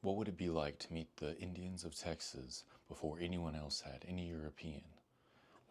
What would it be like to meet the Indians of Texas before anyone else had, any European?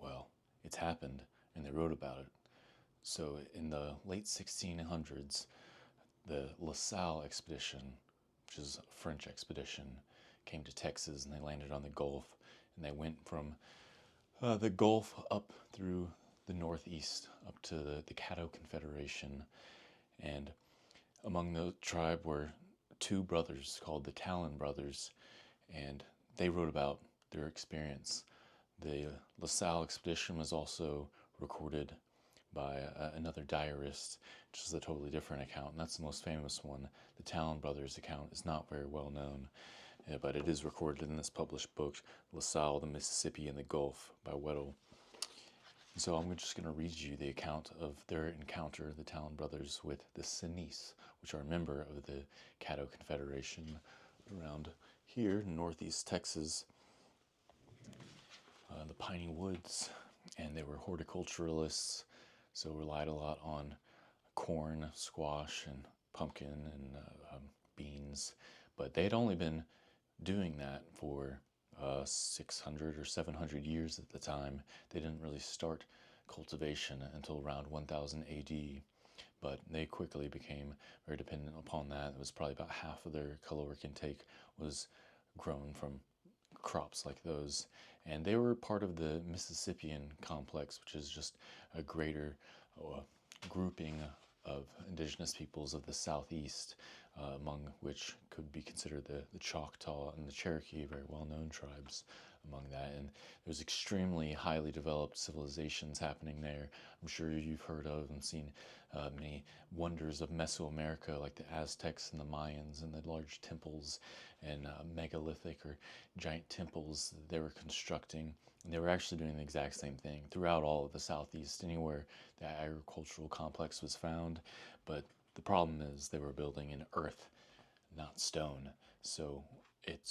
Well, it's happened, and they wrote about it. So, in the late 1600s, the La Salle expedition, which is a French expedition, came to Texas and they landed on the Gulf. And they went from the Gulf up through the Northeast, up to the Caddo Confederation. And among the tribe were two brothers called the Talon brothers, and they wrote about their experience. The La Salle expedition was also recorded by another diarist, which is a totally different account, and that's the most famous one. The Talon brothers account is not very well known, but it is recorded in this published book, La Salle, the Mississippi, and the Gulf by Weddell. So I'm just going to read you the account of their encounter, the Talon brothers, with the Sinise, which are a member of the Caddo Confederation around here in northeast Texas, the piney woods. And they were horticulturalists, so relied a lot on corn, squash, and pumpkin and beans. But they had only been doing that for 600 or 700 years at the time. They didn't really start cultivation until around 1000 AD, but they quickly became very dependent upon that. It was probably about half of their caloric intake was grown from crops like those. And they were part of the Mississippian complex, which is just a greater grouping of indigenous peoples of the southeast, among which could be considered the Choctaw and the Cherokee, very well-known tribes among that. And there's extremely highly developed civilizations happening there. I'm sure you've heard of and seen many wonders of Mesoamerica, like the Aztecs and the Mayans, and the large temples and megalithic or giant temples that they were constructing. And they were actually doing the exact same thing throughout all of the southeast, anywhere the agricultural complex was found. But the problem is they were building in earth, not stone. So it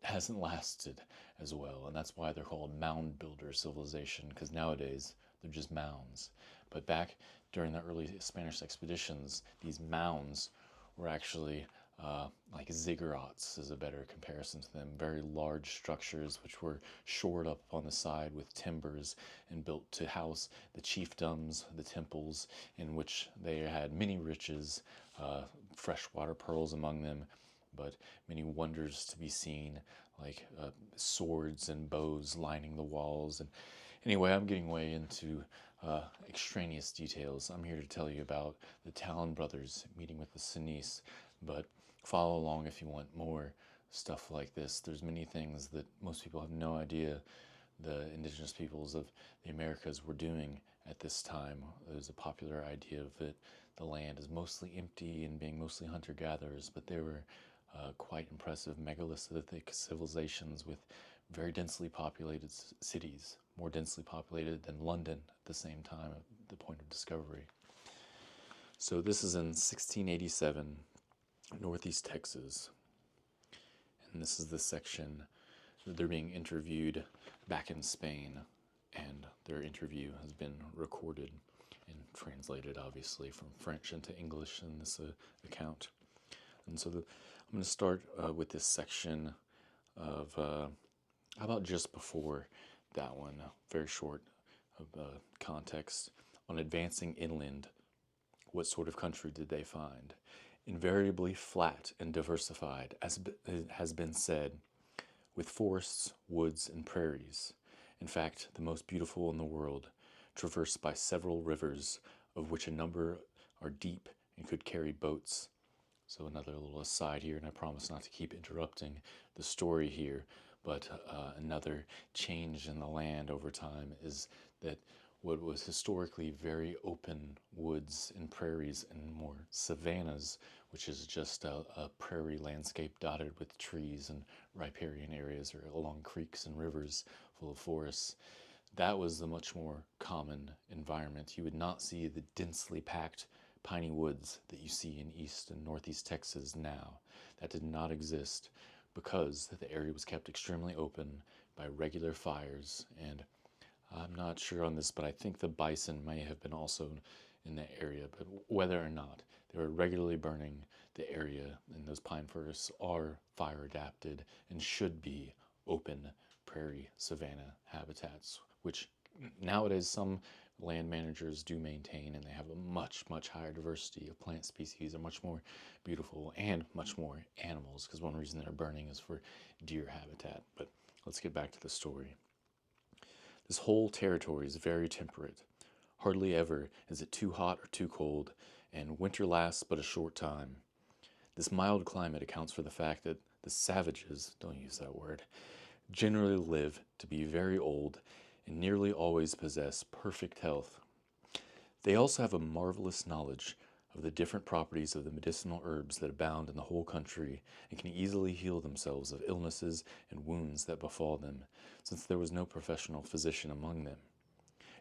hasn't lasted as well. And that's why they're called mound builder civilization, because nowadays they're just mounds. But back during the early Spanish expeditions, these mounds were actually like ziggurats is a better comparison to them. Very large structures which were shored up on the side with timbers and built to house the chiefdoms, the temples, in which they had many riches, freshwater pearls among them, but many wonders to be seen, like swords and bows lining the walls. And anyway, I'm getting way into extraneous details. I'm here to tell you about the Talon brothers meeting with the Sinise, but follow along if you want more stuff like this. There's many things that most people have no idea the indigenous peoples of the Americas were doing at this time. There's a popular idea of it. The land is mostly empty and being mostly hunter-gatherers, but they were quite impressive megalithic civilizations with very densely populated cities, more densely populated than London at the same time at the point of discovery. So this is in 1687, northeast Texas, and this is the section that they're being interviewed back in Spain, and their interview has been recorded and translated, obviously, from French into English in this account. And so I'm going to start with this section of, how about just before that one, very short of context, on advancing inland. What sort of country did they find? Invariably flat and diversified, as has been said, with forests, woods, and prairies. In fact, the most beautiful in the world, traversed by several rivers, of which a number are deep and could carry boats. So another little aside here, and I promise not to keep interrupting the story here, but another change in the land over time is that what was historically very open woods and prairies and more savannas, which is just a prairie landscape dotted with trees and riparian areas or along creeks and rivers full of forests, that was the much more common environment. You would not see the densely packed piney woods that you see in east and northeast Texas now. That did not exist because the area was kept extremely open by regular fires. And I'm not sure on this, but I think the bison may have been also in that area, but whether or not they were regularly burning the area, and those pine forests are fire adapted and should be open prairie savanna habitats, which nowadays some land managers do maintain, and they have a much higher diversity of plant species, are much more beautiful, and much more animals, because one reason they're burning is for deer habitat. But let's get back to the story. This whole territory is very temperate. Hardly ever is it too hot or too cold, and winter lasts but a short time. This mild climate accounts for the fact that the savages, don't use that word, generally live to be very old and nearly always possess perfect health. They also have a marvelous knowledge of the different properties of the medicinal herbs that abound in the whole country, and can easily heal themselves of illnesses and wounds that befall them, since there was no professional physician among them.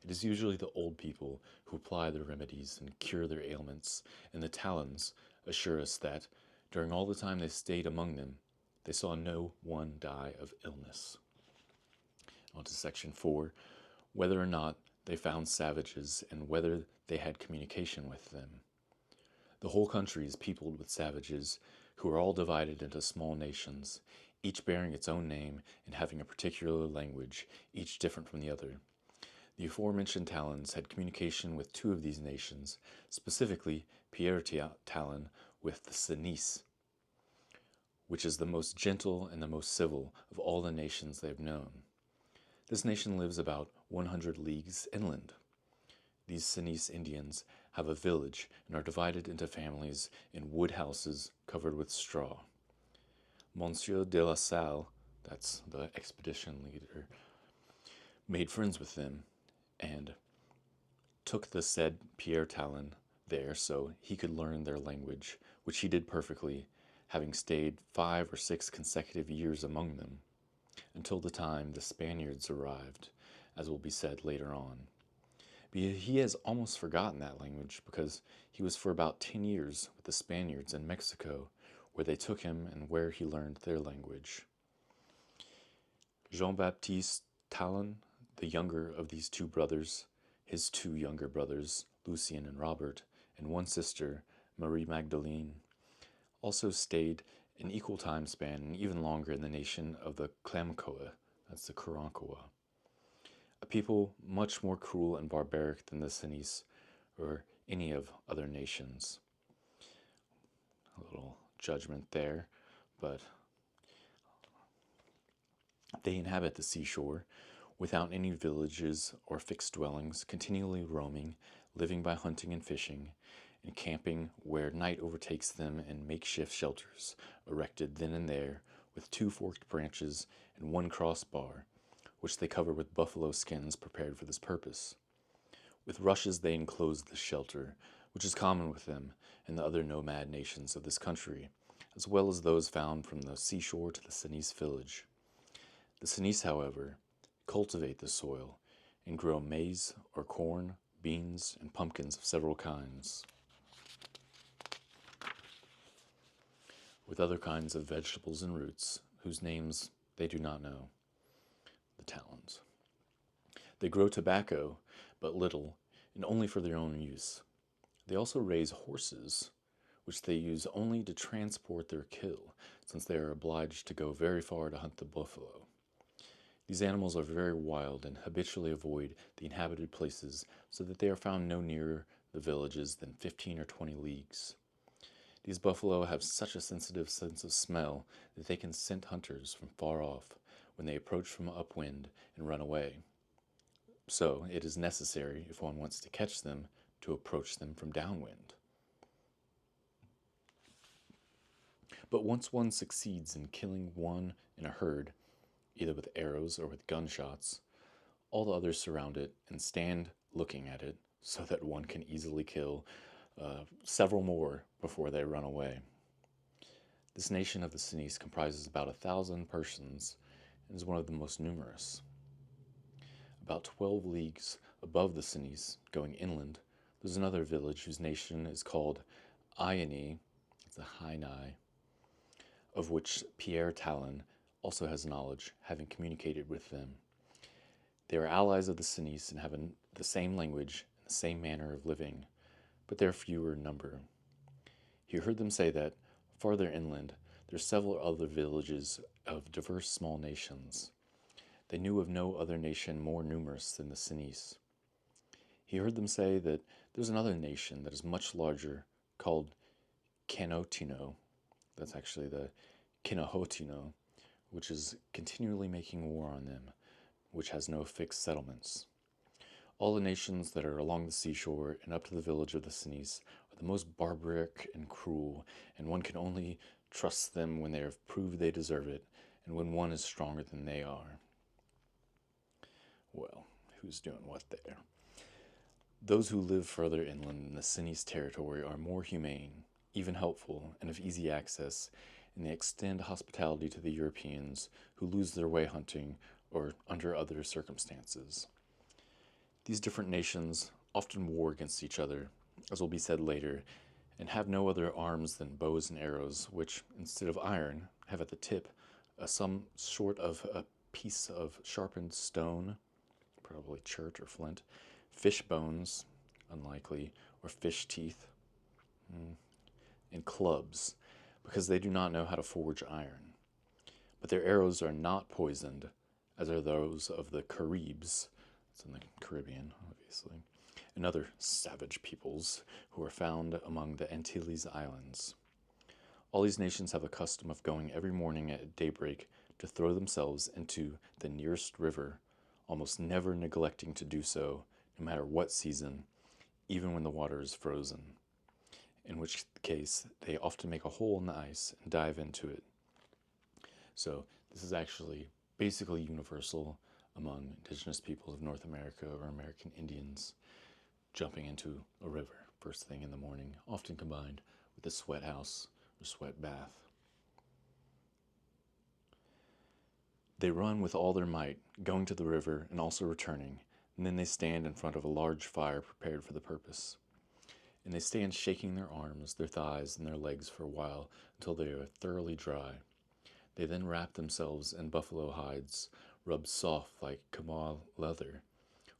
It is usually the old people who apply the remedies and cure their ailments, and the Talons assure us that, during all the time they stayed among them, they saw no one die of illness. On to section 4, whether or not they found savages and whether they had communication with them. The whole country is peopled with savages, who are all divided into small nations, each bearing its own name and having a particular language, each different from the other. The aforementioned Talons had communication with 2 of these nations, specifically Pierre Talon with the Cenis, which is the most gentle and the most civil of all the nations they have known. This nation lives about 100 leagues inland. These Cenis Indians have a village and are divided into families in wood houses covered with straw. Monsieur de la Salle, that's the expedition leader, made friends with them and took the said Pierre Talon there so he could learn their language, which he did perfectly, having stayed 5 or 6 consecutive years among them, until the time the Spaniards arrived, as will be said later on. But he has almost forgotten that language, because he was for about 10 years with the Spaniards in Mexico, where they took him and where he learned their language. Jean-Baptiste Talon, the younger of these 2 brothers, his 2 younger brothers, Lucien and Robert, and 1 sister, Marie Magdalene, also stayed an equal time span and even longer in the nation of the Clamcoa, that's the Karankawa, a people much more cruel and barbaric than the Cenis or any of other nations. A little judgment there, but they inhabit the seashore without any villages or fixed dwellings, continually roaming, living by hunting and fishing, and camping where night overtakes them in makeshift shelters, erected then and there, with 2 forked branches and 1 crossbar, which they cover with buffalo skins prepared for this purpose. With rushes they enclose this shelter, which is common with them and the other nomad nations of this country, as well as those found from the seashore to the Cenis village. The Cenis, however, cultivate the soil and grow maize or corn, beans, and pumpkins of several kinds, with other kinds of vegetables and roots, whose names they do not know, the Talons. They grow tobacco, but little, and only for their own use. They also raise horses, which they use only to transport their kill, since they are obliged to go very far to hunt the buffalo. These animals are very wild and habitually avoid the inhabited places, so that they are found no nearer the villages than 15 or 20 leagues. These buffalo have such a sensitive sense of smell that they can scent hunters from far off when they approach from upwind and run away. So it is necessary, if one wants to catch them, to approach them from downwind. But once one succeeds in killing one in a herd, either with arrows or with gunshots, all the others surround it and stand looking at it, so that one can easily kill several more before they run away. This nation of the Cenis comprises about 1,000 persons and is one of the most numerous. About 12 leagues above the Cenis, going inland, there's another village whose nation is called Ione, it's a Hainai, of which Pierre Talon also has knowledge, having communicated with them. They are allies of the Cenis and have the same language and the same manner of living, but they are fewer in number. He heard them say that, farther inland, there are several other villages of diverse small nations. They knew of no other nation more numerous than the Sinise. He heard them say that there's another nation that is much larger, called Canotino. That's actually the Kinahotino, which is continually making war on them, which has no fixed settlements. All the nations that are along the seashore and up to the village of the Sinise are the most barbaric and cruel, and one can only trust them when they have proved they deserve it, and when one is stronger than they are. Well, who's doing what there? Those who live further inland in the Sinise territory are more humane, even helpful, and of easy access, and they extend hospitality to the Europeans who lose their way hunting or under other circumstances. These different nations often war against each other, as will be said later, and have no other arms than bows and arrows, which, instead of iron, have at the tip some sort of a piece of sharpened stone, probably chert or flint, fish bones, unlikely, or fish teeth, and clubs, because they do not know how to forge iron. But their arrows are not poisoned, as are those of the Caribs, it's in the Caribbean, obviously, and other savage peoples who are found among the Antilles Islands. All these nations have a custom of going every morning at daybreak to throw themselves into the nearest river, almost never neglecting to do so, no matter what season, even when the water is frozen, in which case they often make a hole in the ice and dive into it. So this is actually basically universal among indigenous peoples of North America or American Indians, jumping into a river first thing in the morning, often combined with a sweat house or sweat bath. They run with all their might, going to the river and also returning, and then they stand in front of a large fire prepared for the purpose. And they stand shaking their arms, their thighs, and their legs for a while until they are thoroughly dry. They then wrap themselves in buffalo hides, rubbed soft like chamois leather,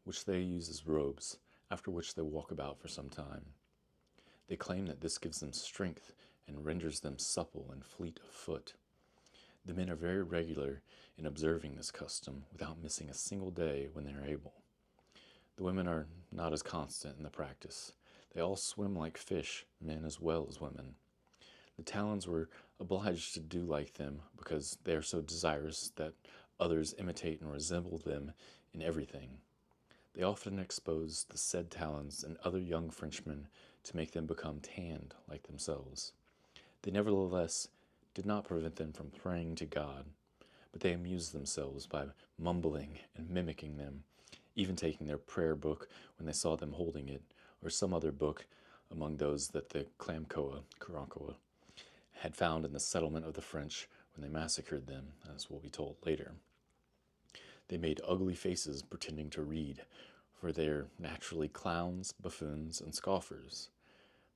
which they use as robes, after which they walk about for some time. They claim that this gives them strength and renders them supple and fleet of foot. The men are very regular in observing this custom without missing a single day when they are able. The women are not as constant in the practice. They all swim like fish, men as well as women. The Talons were obliged to do like them because they are so desirous that others imitate and resemble them in everything. They often expose the said Talons and other young Frenchmen to make them become tanned like themselves. They nevertheless did not prevent them from praying to God, but they amused themselves by mumbling and mimicking them, even taking their prayer book when they saw them holding it, or some other book among those that the Karankoa, had found in the settlement of the French when they massacred them, as will be told later. They made ugly faces pretending to read, for they are naturally clowns, buffoons, and scoffers.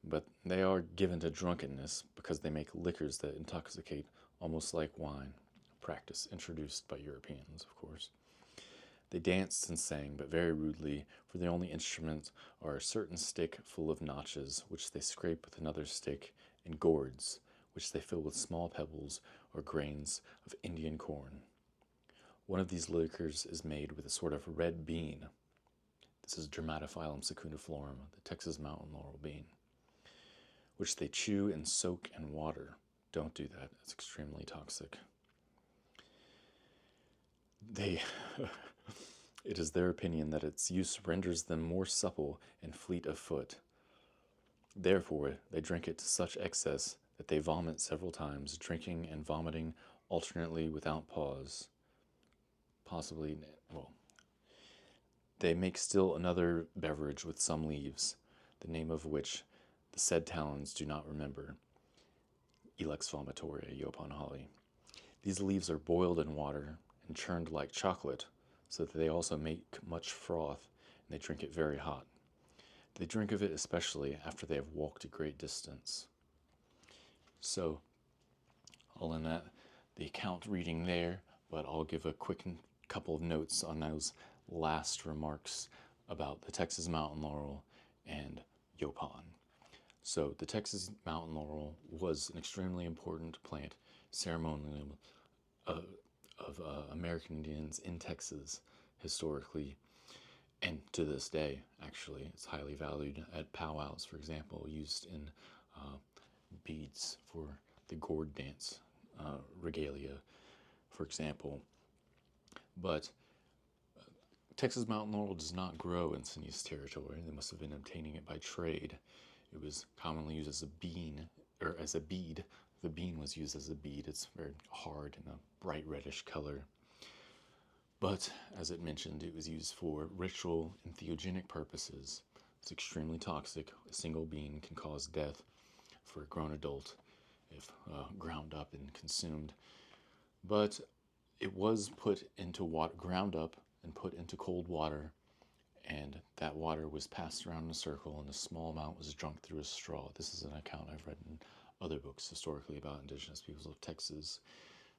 But they are given to drunkenness because they make liquors that intoxicate almost like wine, a practice introduced by Europeans, of course. They danced and sang, but very rudely, for their only instruments are a certain stick full of notches, which they scrape with another stick, and gourds, which they fill with small pebbles or grains of Indian corn. One of these liquors is made with a sort of red bean. This is Dermatophyllum secundiflorum, the Texas mountain laurel bean, which they chew and soak in water. Don't do that. It's extremely toxic. It is their opinion that its use renders them more supple and fleet of foot. Therefore, they drink it to such excess that they vomit several times, drinking and vomiting alternately without pause. They make still another beverage with some leaves, the name of which the said Talons do not remember. Ilex vomitoria, Yaupon holly. These leaves are boiled in water and churned like chocolate, so that they also make much froth, and they drink it very hot. They drink of it especially after they have walked a great distance. So, I'll end the account reading there, but I'll give a quick couple of notes on those last remarks about the Texas mountain laurel and Yaupon. So the Texas mountain laurel was an extremely important plant ceremonial of American Indians in Texas historically, and to this day, actually. It's highly valued at powwows, for example, used in beads for the gourd dance regalia, for example. But Texas mountain laurel does not grow in Sinese territory. They must have been obtaining it by trade. It was commonly used as a bean, or as a bead. The bean was used as a bead. It's very hard and a bright reddish color. But, as it mentioned, it was used for ritual and theogenic purposes. It's extremely toxic. A single bean can cause death for a grown adult if ground up and consumed. But it was put into water, ground up and put into cold water, and that water was passed around in a circle, and a small amount was drunk through a straw. This is an account I've read in other books historically about indigenous peoples of Texas.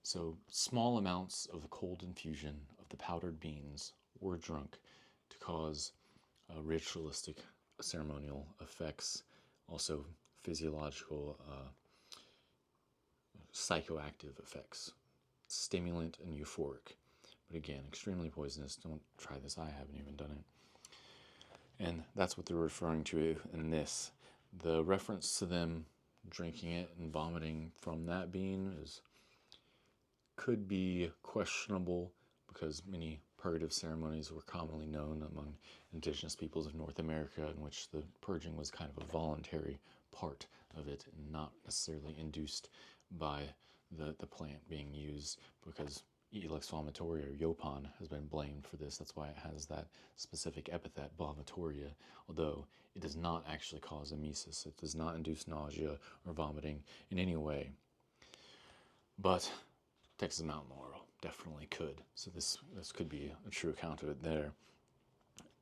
So small amounts of the cold infusion of the powdered beans were drunk to cause ritualistic ceremonial effects, also physiological psychoactive effects, stimulant and euphoric. But again, extremely poisonous. Don't try this. I haven't even done it. And that's what they're referring to in this. The reference to them drinking it and vomiting from that bean could be questionable, because many purgative ceremonies were commonly known among indigenous peoples of North America, in which the purging was kind of a voluntary part of it and not necessarily induced by the plant being used, because Ilex vomitoria, or Yaupon, has been blamed for this. That's why it has that specific epithet, vomitoria, although it does not actually cause emesis. It does not induce nausea or vomiting in any way. But Texas mountain laurel definitely could. So this could be a true account of it there.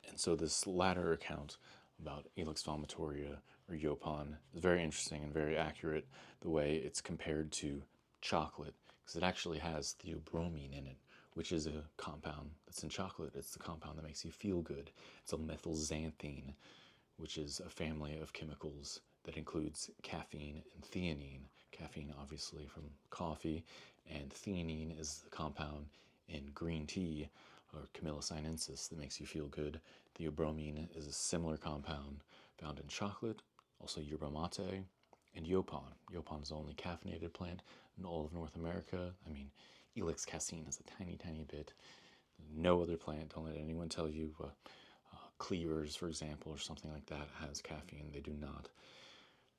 And so this latter account about Ilex vomitoria, or Yaupon, is very interesting and very accurate, the way it's compared to chocolate, because it actually has theobromine in it, which is a compound that's in chocolate. It's the compound that makes you feel good. It's a methylxanthine, which is a family of chemicals that includes caffeine and theanine. Caffeine, obviously, from coffee, and theanine is the compound in green tea, or Camellia sinensis, that makes you feel good. Theobromine is a similar compound found in chocolate, also yerba mate, and Yaupon. Yaupon is the only caffeinated plant in all of North America. I mean, Ilex casein is a tiny, tiny bit. No other plant, don't let anyone tell you, cleavers, for example, or something like that, has caffeine. They do not.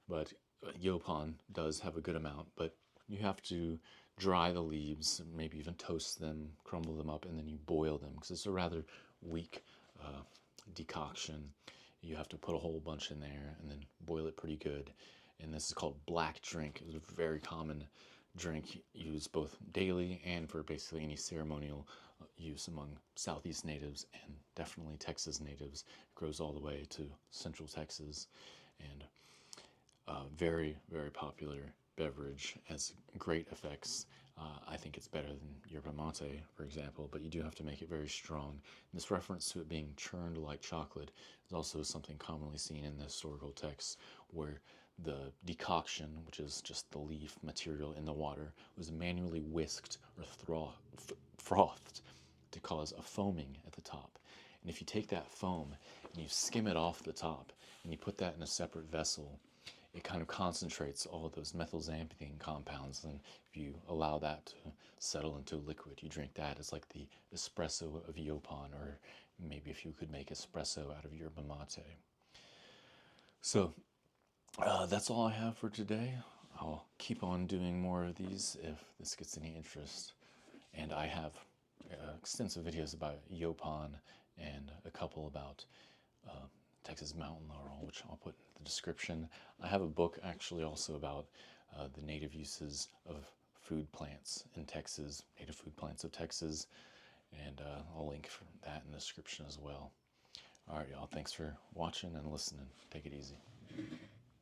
But Yaupon does have a good amount, but you have to dry the leaves, maybe even toast them, crumble them up, and then you boil them, because it's a rather weak decoction. You have to put a whole bunch in there and then boil it pretty good. And this is called black drink. It's a very common drink used both daily and for basically any ceremonial use among Southeast natives and definitely Texas natives. It grows all the way to Central Texas, and very, very popular beverage, has great effects. I think it's better than yerba mate, for example, but you do have to make it very strong. And this reference to it being churned like chocolate is also something commonly seen in the historical texts, where the decoction, which is just the leaf material in the water, was manually whisked or frothed to cause a foaming at the top. And if you take that foam and you skim it off the top and you put that in a separate vessel, it kind of concentrates all of those methylxanthine compounds, and if you allow that to settle into liquid, you drink that. It's like the espresso of Yaupon, or maybe if you could make espresso out of yerba mate. So that's all I have for today. I'll keep on doing more of these if this gets any interest. And I have extensive videos about Yaupon and a couple about Texas mountain laurel, which I'll put in the description. I have a book actually also about the native uses of food plants in Texas, native food plants of Texas, and I'll link for that in the description as well. All right, y'all, thanks for watching and listening. Take it easy.